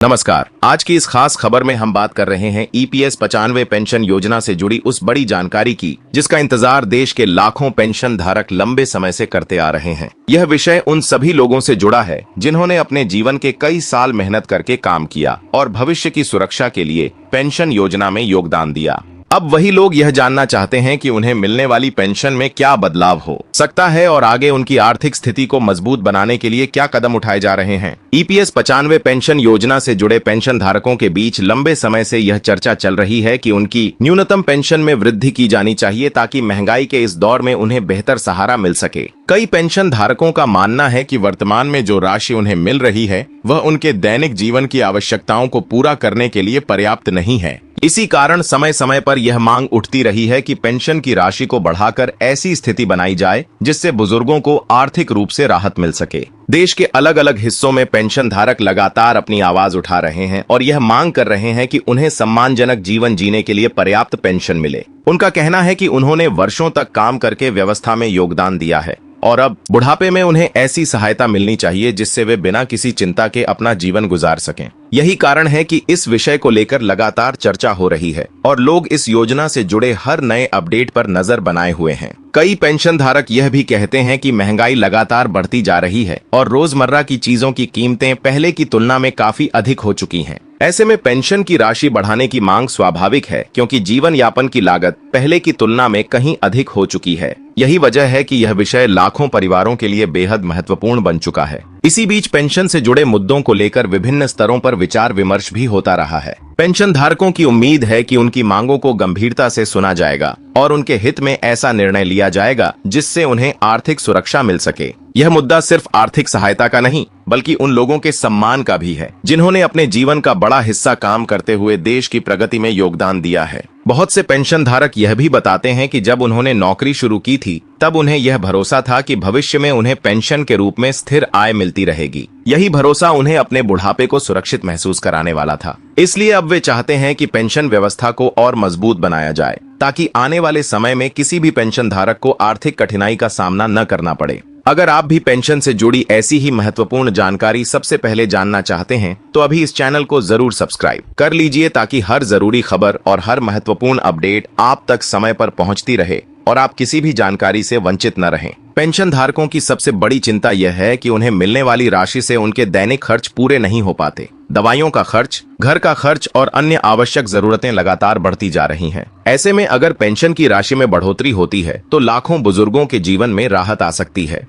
नमस्कार। आज की इस खास खबर में हम बात कर रहे हैं ईपीएस 95 पेंशन योजना से जुड़ी उस बड़ी जानकारी की जिसका इंतजार देश के लाखों पेंशन धारक लंबे समय से करते आ रहे हैं। यह विषय उन सभी लोगों से जुड़ा है जिन्होंने अपने जीवन के कई साल मेहनत करके काम किया और भविष्य की सुरक्षा के लिए पेंशन योजना में योगदान दिया। अब वही लोग यह जानना चाहते हैं कि उन्हें मिलने वाली पेंशन में क्या बदलाव हो सकता है और आगे उनकी आर्थिक स्थिति को मजबूत बनाने के लिए क्या कदम उठाए जा रहे हैं। ईपीएस 95 पेंशन योजना से जुड़े पेंशन धारकों के बीच लंबे समय से यह चर्चा चल रही है कि उनकी न्यूनतम पेंशन में वृद्धि की जानी चाहिए ताकि महंगाई के इस दौर में उन्हें बेहतर सहारा मिल सके। कई पेंशन धारकों का मानना है कि वर्तमान में जो राशि उन्हें मिल रही है वह उनके दैनिक जीवन की आवश्यकताओं को पूरा करने के लिए पर्याप्त नहीं है। इसी कारण समय समय पर यह मांग उठती रही है कि पेंशन की राशि को बढ़ाकर ऐसी स्थिति बनाई जाए जिससे बुजुर्गों को आर्थिक रूप से राहत मिल सके। देश के अलग अलग हिस्सों में पेंशन धारक लगातार अपनी आवाज उठा रहे हैं और यह मांग कर रहे हैं कि उन्हें सम्मानजनक जीवन जीने के लिए पर्याप्त पेंशन मिले। उनका कहना है कि उन्होंने वर्षों तक काम करके व्यवस्था में योगदान दिया है और अब बुढ़ापे में उन्हें ऐसी सहायता मिलनी चाहिए जिससे वे बिना किसी चिंता के अपना जीवन गुजार सकें। यही कारण है कि इस विषय को लेकर लगातार चर्चा हो रही है और लोग इस योजना से जुड़े हर नए अपडेट पर नजर बनाए हुए हैं। कई पेंशन धारक यह भी कहते हैं कि महंगाई लगातार बढ़ती जा रही है और रोजमर्रा की चीजों की कीमतें पहले की तुलना में काफी अधिक हो चुकी हैं। ऐसे में पेंशन की राशि बढ़ाने की मांग स्वाभाविक है क्योंकि जीवन यापन की लागत पहले की तुलना में कहीं अधिक हो चुकी है। यही वजह है कि यह विषय लाखों परिवारों के लिए बेहद महत्वपूर्ण बन चुका है। इसी बीच पेंशन से जुड़े मुद्दों को लेकर विभिन्न स्तरों पर विचार विमर्श भी होता रहा है। पेंशन धारकों की उम्मीद है कि उनकी मांगों को गंभीरता से सुना जाएगा और उनके हित में ऐसा निर्णय लिया जाएगा जिससे उन्हें आर्थिक सुरक्षा मिल सके। यह मुद्दा सिर्फ आर्थिक सहायता का नहीं बल्कि उन लोगों के सम्मान का भी है जिन्होंने अपने जीवन का बड़ा हिस्सा काम करते हुए देश की प्रगति में योगदान दिया है। बहुत से पेंशन धारक यह भी बताते हैं कि जब उन्होंने नौकरी शुरू की थी तब उन्हें यह भरोसा था कि भविष्य में उन्हें पेंशन के रूप में स्थिर आय मिलती रहेगी। यही भरोसा उन्हें अपने बुढ़ापे को सुरक्षित महसूस कराने वाला था। इसलिए अब वे चाहते हैं कि पेंशन व्यवस्था को और मजबूत बनाया जाए ताकि आने वाले समय में किसी भी पेंशन धारक को आर्थिक कठिनाई का सामना न करना पड़े। अगर आप भी पेंशन से जुड़ी ऐसी ही महत्वपूर्ण जानकारी सबसे पहले जानना चाहते हैं तो अभी इस चैनल को जरूर सब्सक्राइब कर लीजिए ताकि हर जरूरी खबर और हर महत्वपूर्ण अपडेट आप तक समय पर पहुंचती रहे और आप किसी भी जानकारी से वंचित न रहें। पेंशन धारकों की सबसे बड़ी चिंता यह है कि उन्हें मिलने वाली राशि से उनके दैनिक खर्च पूरे नहीं हो पाते। दवाइयों का खर्च, घर का खर्च और अन्य आवश्यक जरूरतें लगातार बढ़ती जा रही हैं। ऐसे में अगर पेंशन की राशि में बढ़ोतरी होती है तो लाखों बुजुर्गों के जीवन में राहत आ सकती है।